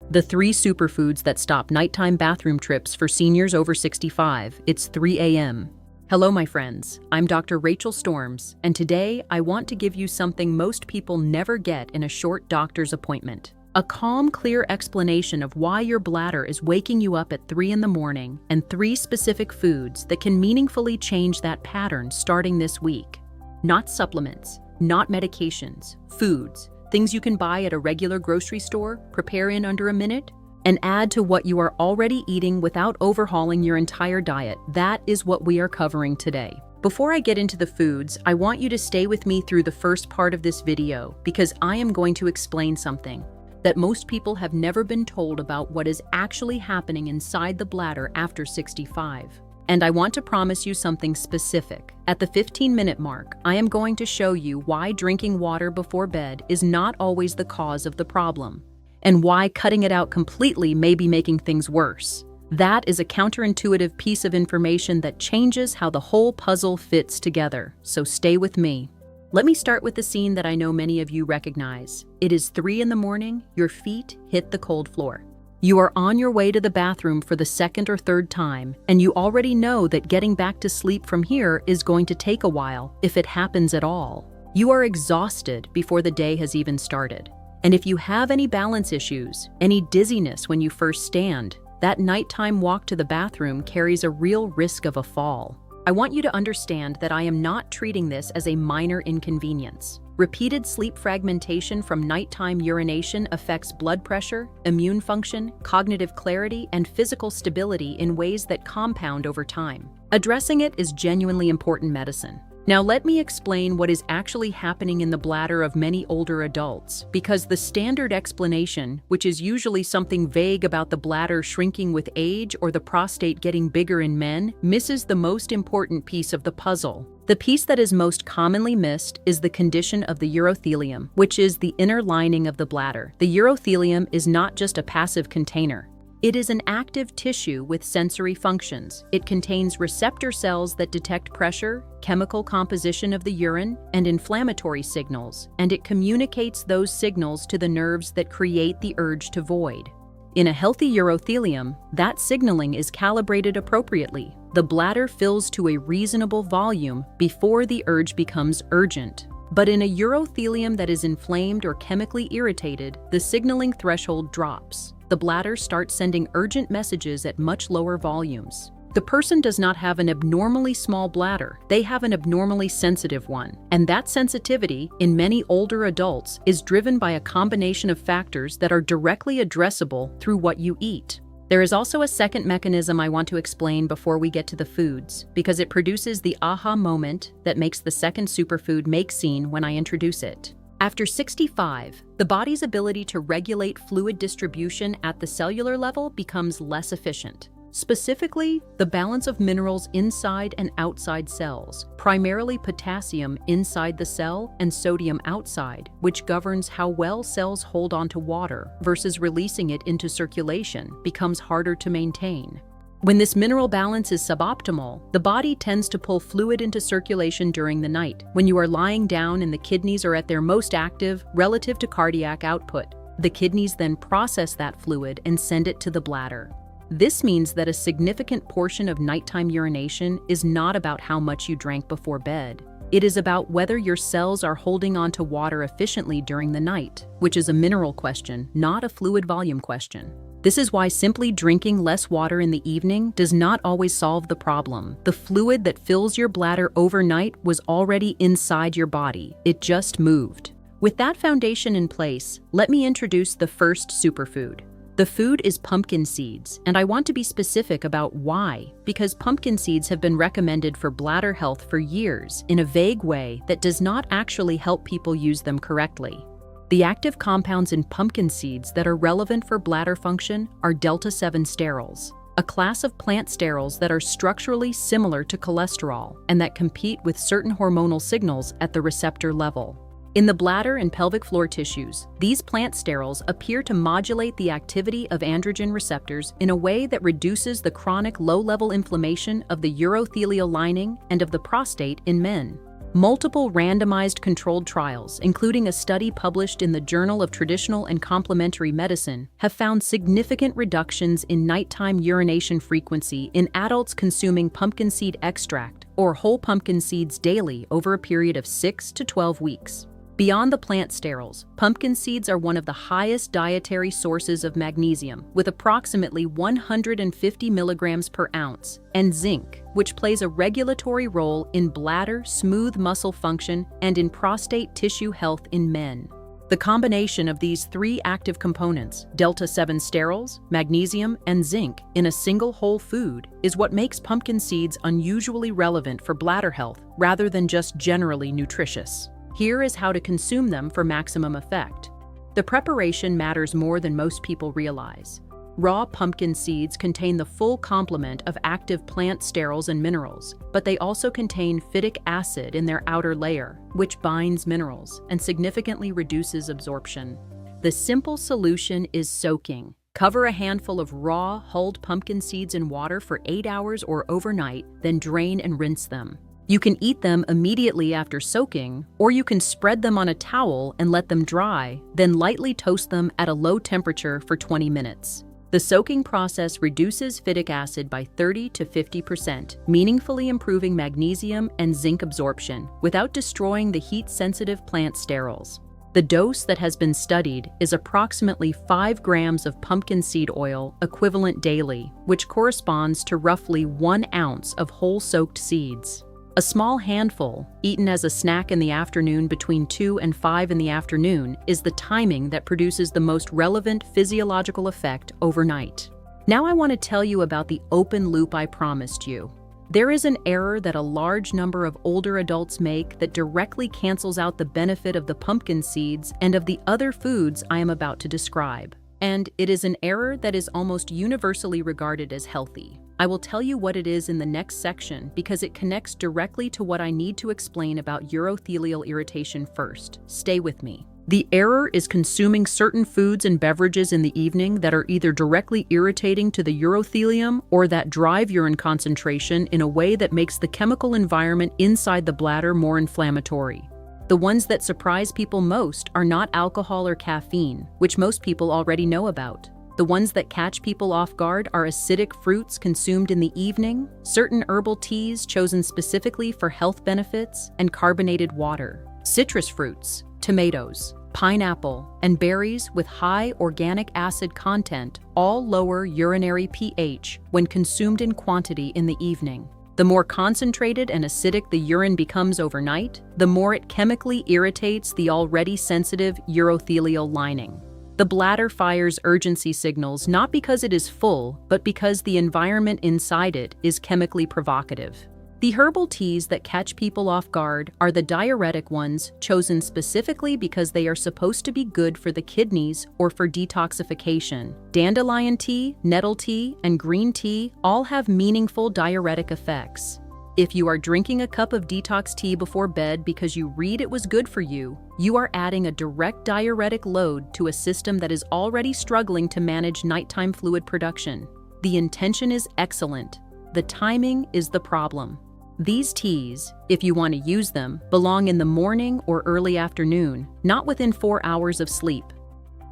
The 3 superfoods that stop nighttime bathroom trips for seniors over 65. It's 3 a.m. Hello, my friends. I'm Dr. Rachel Storms, and today I want to give you something most people never get in a short doctor's appointment. A calm, clear explanation of why your bladder is waking you up at 3 in the morning and 3 specific foods that can meaningfully change that pattern starting this week. Not supplements, not medications, foods. Things you can buy at a regular grocery store, prepare in under a minute, and add to what you are already eating without overhauling your entire diet. That is what we are covering today. Before I get into the foods, I want you to stay with me through the first part of this video because I am going to explain something that most people have never been told about what is actually happening inside the bladder after 65. And I want to promise you something specific. At the 15-minute mark, I am going to show you why drinking water before bed is not always the cause of the problem, and why cutting it out completely may be making things worse. That is a counterintuitive piece of information that changes how the whole puzzle fits together, so stay with me. Let me start with the scene that I know many of you recognize. It is 3 in the morning, your feet hit the cold floor. You are on your way to the bathroom for the second or third time, and you already know that getting back to sleep from here is going to take a while, if it happens at all. You are exhausted before the day has even started. And if you have any balance issues, any dizziness when you first stand, that nighttime walk to the bathroom carries a real risk of a fall. I want you to understand that I am not treating this as a minor inconvenience. Repeated sleep fragmentation from nighttime urination affects blood pressure, immune function, cognitive clarity, and physical stability in ways that compound over time. Addressing it is genuinely important medicine. Now let me explain what is actually happening in the bladder of many older adults, because the standard explanation, which is usually something vague about the bladder shrinking with age or the prostate getting bigger in men, misses the most important piece of the puzzle. The piece that is most commonly missed is the condition of the urothelium, which is the inner lining of the bladder. The urothelium is not just a passive container. It is an active tissue with sensory functions. It contains receptor cells that detect pressure, chemical composition of the urine, and inflammatory signals, and it communicates those signals to the nerves that create the urge to void. In a healthy urothelium, that signaling is calibrated appropriately. The bladder fills to a reasonable volume before the urge becomes urgent. But in a urothelium that is inflamed or chemically irritated, the signaling threshold drops. The bladder starts sending urgent messages at much lower volumes. The person does not have an abnormally small bladder, they have an abnormally sensitive one. And that sensitivity, in many older adults, is driven by a combination of factors that are directly addressable through what you eat. There is also a second mechanism I want to explain before we get to the foods, because it produces the aha moment that makes the second superfood make scene when I introduce it. After 65, the body's ability to regulate fluid distribution at the cellular level becomes less efficient. Specifically, the balance of minerals inside and outside cells, primarily potassium inside the cell and sodium outside, which governs how well cells hold onto water versus releasing it into circulation, becomes harder to maintain. When this mineral balance is suboptimal, the body tends to pull fluid into circulation during the night, when you are lying down and the kidneys are at their most active relative to cardiac output. The kidneys then process that fluid and send it to the bladder. This means that a significant portion of nighttime urination is not about how much you drank before bed. It is about whether your cells are holding on to water efficiently during the night, which is a mineral question, not a fluid volume question. This is why simply drinking less water in the evening does not always solve the problem. The fluid that fills your bladder overnight was already inside your body. It just moved. With that foundation in place, let me introduce the first superfood. The food is pumpkin seeds, and I want to be specific about why, because pumpkin seeds have been recommended for bladder health for years in a vague way that does not actually help people use them correctly. The active compounds in pumpkin seeds that are relevant for bladder function are delta-7 sterols, a class of plant sterols that are structurally similar to cholesterol and that compete with certain hormonal signals at the receptor level. In the bladder and pelvic floor tissues, these plant sterols appear to modulate the activity of androgen receptors in a way that reduces the chronic low-level inflammation of the urothelial lining and of the prostate in men. Multiple randomized controlled trials, including a study published in the Journal of Traditional and Complementary Medicine, have found significant reductions in nighttime urination frequency in adults consuming pumpkin seed extract or whole pumpkin seeds daily over a period of 6 to 12 weeks. Beyond the plant sterols, pumpkin seeds are one of the highest dietary sources of magnesium, with approximately 150 milligrams per ounce, and zinc, which plays a regulatory role in bladder, smooth muscle function, and in prostate tissue health in men. The combination of these three active components, delta-7 sterols, magnesium, and zinc, in a single whole food, is what makes pumpkin seeds unusually relevant for bladder health rather than just generally nutritious. Here is how to consume them for maximum effect. The preparation matters more than most people realize. Raw pumpkin seeds contain the full complement of active plant sterols and minerals, but they also contain phytic acid in their outer layer, which binds minerals and significantly reduces absorption. The simple solution is soaking. Cover a handful of raw, hulled pumpkin seeds in water for 8 hours or overnight, then drain and rinse them. You can eat them immediately after soaking, or you can spread them on a towel and let them dry, then lightly toast them at a low temperature for 20 minutes. The soaking process reduces phytic acid by 30 to 50%, meaningfully improving magnesium and zinc absorption without destroying the heat-sensitive plant sterols. The dose that has been studied is approximately 5 grams of pumpkin seed oil equivalent daily, which corresponds to roughly 1 ounce of whole soaked seeds. A small handful, eaten as a snack in the afternoon between 2 and 5 in the afternoon, is the timing that produces the most relevant physiological effect overnight. Now I want to tell you about the open loop I promised you. There is an error that a large number of older adults make that directly cancels out the benefit of the pumpkin seeds and of the other foods I am about to describe. And it is an error that is almost universally regarded as healthy. I will tell you what it is in the next section because it connects directly to what I need to explain about urothelial irritation first. Stay with me. The error is consuming certain foods and beverages in the evening that are either directly irritating to the urothelium or that drive urine concentration in a way that makes the chemical environment inside the bladder more inflammatory. The ones that surprise people most are not alcohol or caffeine, which most people already know about. The ones that catch people off guard are acidic fruits consumed in the evening, certain herbal teas chosen specifically for health benefits, and carbonated water. Citrus fruits, tomatoes, pineapple, and berries with high organic acid content all lower urinary pH when consumed in quantity in the evening. The more concentrated and acidic the urine becomes overnight, the more it chemically irritates the already sensitive urothelial lining. The bladder fires urgency signals not because it is full, but because the environment inside it is chemically provocative. The herbal teas that catch people off guard are the diuretic ones chosen specifically because they are supposed to be good for the kidneys or for detoxification. Dandelion tea, nettle tea, and green tea all have meaningful diuretic effects. If you are drinking a cup of detox tea before bed because you read it was good for you, you are adding a direct diuretic load to a system that is already struggling to manage nighttime fluid production. The intention is excellent. The timing is the problem. These teas, if you want to use them, belong in the morning or early afternoon, not within 4 hours of sleep.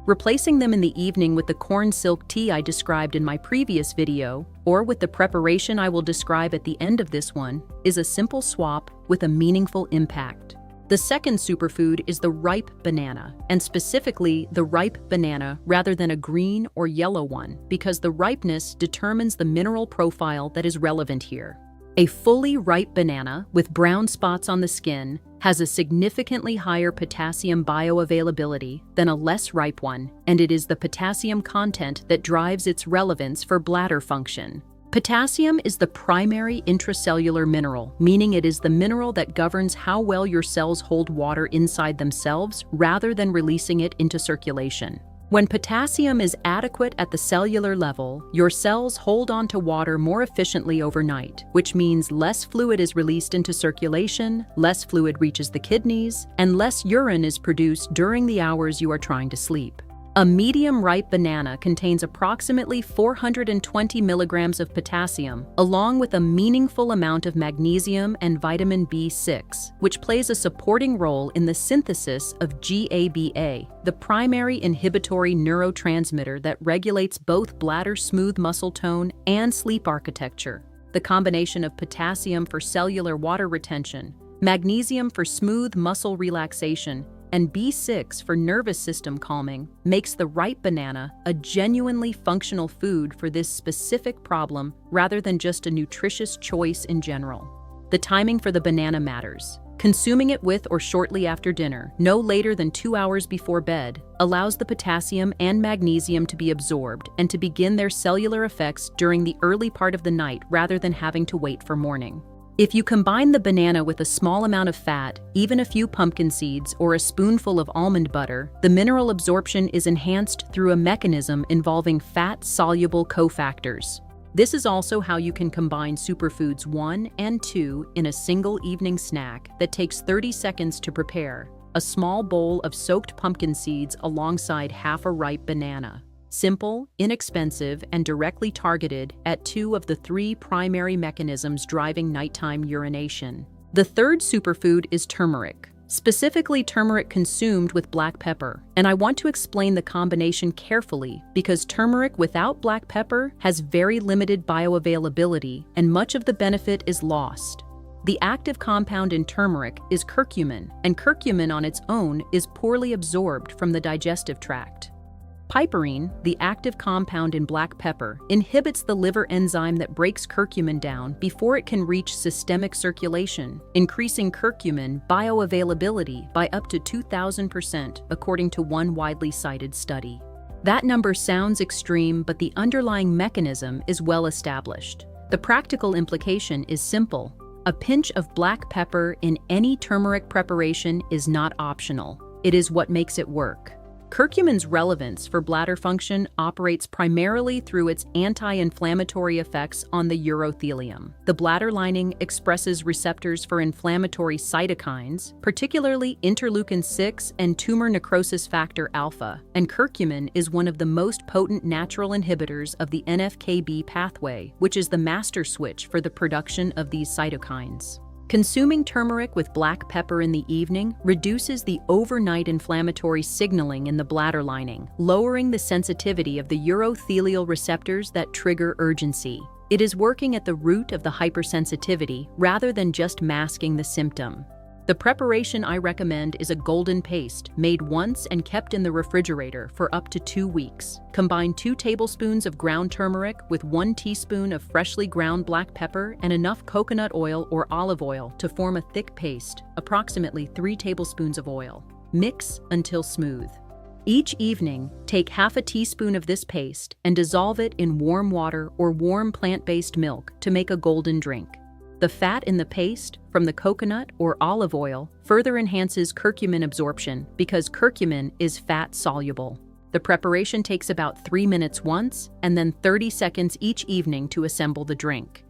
Replacing them in the evening with the corn silk tea I described in my previous video, or with the preparation I will describe at the end of this one, is a simple swap with a meaningful impact. The second superfood is the ripe banana, and specifically the ripe banana rather than a green or yellow one, because the ripeness determines the mineral profile that is relevant here. A fully ripe banana with brown spots on the skin has a significantly higher potassium bioavailability than a less ripe one, and it is the potassium content that drives its relevance for bladder function. Potassium is the primary intracellular mineral, meaning it is the mineral that governs how well your cells hold water inside themselves rather than releasing it into circulation. When potassium is adequate at the cellular level, your cells hold on to water more efficiently overnight, which means less fluid is released into circulation, less fluid reaches the kidneys, and less urine is produced during the hours you are trying to sleep. A medium-ripe banana contains approximately 420 milligrams of potassium, along with a meaningful amount of magnesium and vitamin B6, which plays a supporting role in the synthesis of GABA, the primary inhibitory neurotransmitter that regulates both bladder smooth muscle tone and sleep architecture. The combination of potassium for cellular water retention, magnesium for smooth muscle relaxation, and B6 for nervous system calming makes the ripe banana a genuinely functional food for this specific problem rather than just a nutritious choice in general. The timing for the banana matters. Consuming it with or shortly after dinner, no later than 2 hours before bed, allows the potassium and magnesium to be absorbed and to begin their cellular effects during the early part of the night rather than having to wait for morning. If you combine the banana with a small amount of fat, even a few pumpkin seeds, or a spoonful of almond butter, the mineral absorption is enhanced through a mechanism involving fat-soluble cofactors. This is also how you can combine Superfoods 1 and 2 in a single evening snack that takes 30 seconds to prepare: a small bowl of soaked pumpkin seeds alongside half a ripe banana. Simple, inexpensive, and directly targeted at 2 of the 3 primary mechanisms driving nighttime urination. The third superfood is turmeric, specifically turmeric consumed with black pepper. And I want to explain the combination carefully because turmeric without black pepper has very limited bioavailability and much of the benefit is lost. The active compound in turmeric is curcumin, and curcumin on its own is poorly absorbed from the digestive tract. Piperine, the active compound in black pepper, inhibits the liver enzyme that breaks curcumin down before it can reach systemic circulation, increasing curcumin bioavailability by up to 2,000%, according to one widely cited study. That number sounds extreme, but the underlying mechanism is well established. The practical implication is simple. A pinch of black pepper in any turmeric preparation is not optional. It is what makes it work. Curcumin's relevance for bladder function operates primarily through its anti-inflammatory effects on the urothelium. The bladder lining expresses receptors for inflammatory cytokines, particularly interleukin-6 and tumor necrosis factor alpha, and curcumin is one of the most potent natural inhibitors of the NF-κB pathway, which is the master switch for the production of these cytokines. Consuming turmeric with black pepper in the evening reduces the overnight inflammatory signaling in the bladder lining, lowering the sensitivity of the urothelial receptors that trigger urgency. It is working at the root of the hypersensitivity rather than just masking the symptom. The preparation I recommend is a golden paste made once and kept in the refrigerator for up to 2 weeks. Combine 2 tablespoons of ground turmeric with 1 teaspoon of freshly ground black pepper and enough coconut oil or olive oil to form a thick paste, approximately 3 tablespoons of oil. Mix until smooth. Each evening, take half a teaspoon of this paste and dissolve it in warm water or warm plant-based milk to make a golden drink. The fat in the paste, from the coconut or olive oil, further enhances curcumin absorption because curcumin is fat-soluble. The preparation takes about 3 minutes once and then 30 seconds each evening to assemble the drink.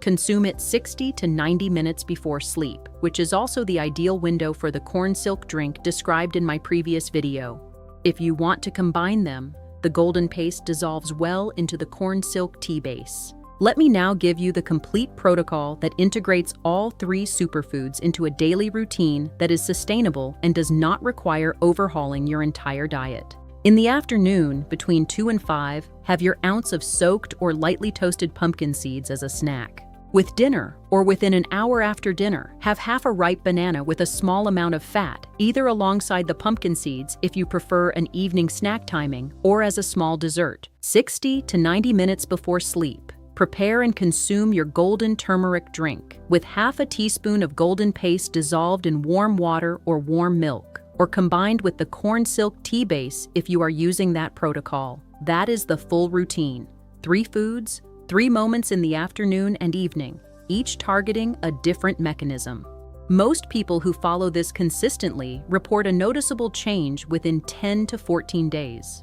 Consume it 60 to 90 minutes before sleep, which is also the ideal window for the corn silk drink described in my previous video. If you want to combine them, the golden paste dissolves well into the corn silk tea base. Let me now give you the complete protocol that integrates all 3 superfoods into a daily routine that is sustainable and does not require overhauling your entire diet. In the afternoon, between 2 and 5, have your ounce of soaked or lightly toasted pumpkin seeds as a snack. With dinner, or within an hour after dinner, have half a ripe banana with a small amount of fat, either alongside the pumpkin seeds if you prefer an evening snack timing, or as a small dessert. 60 to 90 minutes before sleep, prepare and consume your golden turmeric drink with half a teaspoon of golden paste dissolved in warm water or warm milk, or combined with the corn silk tea base if you are using that protocol. That is the full routine. 3 foods, 3 moments in the afternoon and evening, each targeting a different mechanism. Most people who follow this consistently report a noticeable change within 10 to 14 days.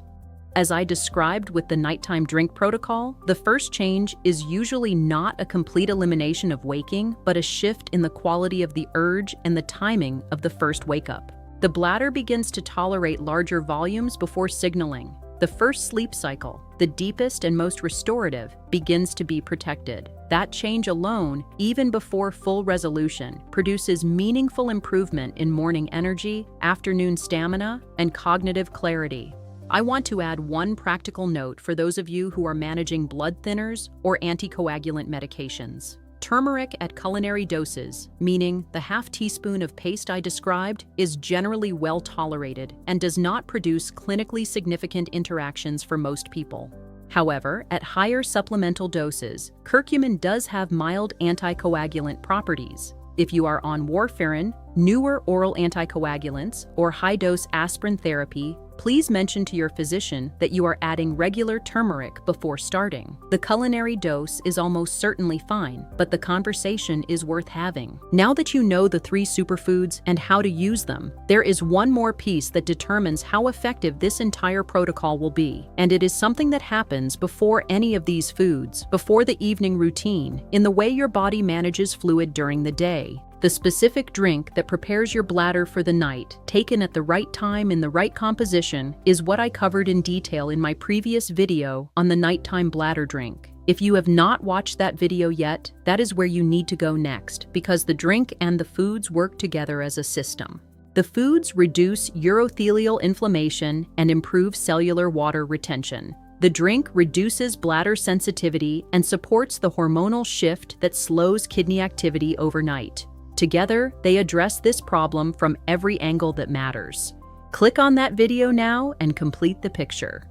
As I described with the nighttime drink protocol, the first change is usually not a complete elimination of waking, but a shift in the quality of the urge and the timing of the first wake-up. The bladder begins to tolerate larger volumes before signaling. The first sleep cycle, the deepest and most restorative, begins to be protected. That change alone, even before full resolution, produces meaningful improvement in morning energy, afternoon stamina, and cognitive clarity. I want to add one practical note for those of you who are managing blood thinners or anticoagulant medications. Turmeric at culinary doses, meaning the half teaspoon of paste I described, is generally well tolerated and does not produce clinically significant interactions for most people. However, at higher supplemental doses, curcumin does have mild anticoagulant properties. If you are on warfarin, newer oral anticoagulants, or high-dose aspirin therapy, please mention to your physician that you are adding regular turmeric before starting. The culinary dose is almost certainly fine, but the conversation is worth having. Now that you know the 3 superfoods and how to use them, there is one more piece that determines how effective this entire protocol will be, and it is something that happens before any of these foods, before the evening routine, in the way your body manages fluid during the day. The specific drink that prepares your bladder for the night, taken at the right time in the right composition, is what I covered in detail in my previous video on the nighttime bladder drink. If you have not watched that video yet, that is where you need to go next, because the drink and the foods work together as a system. The foods reduce urothelial inflammation and improve cellular water retention. The drink reduces bladder sensitivity and supports the hormonal shift that slows kidney activity overnight. Together, they address this problem from every angle that matters. Click on that video now and complete the picture.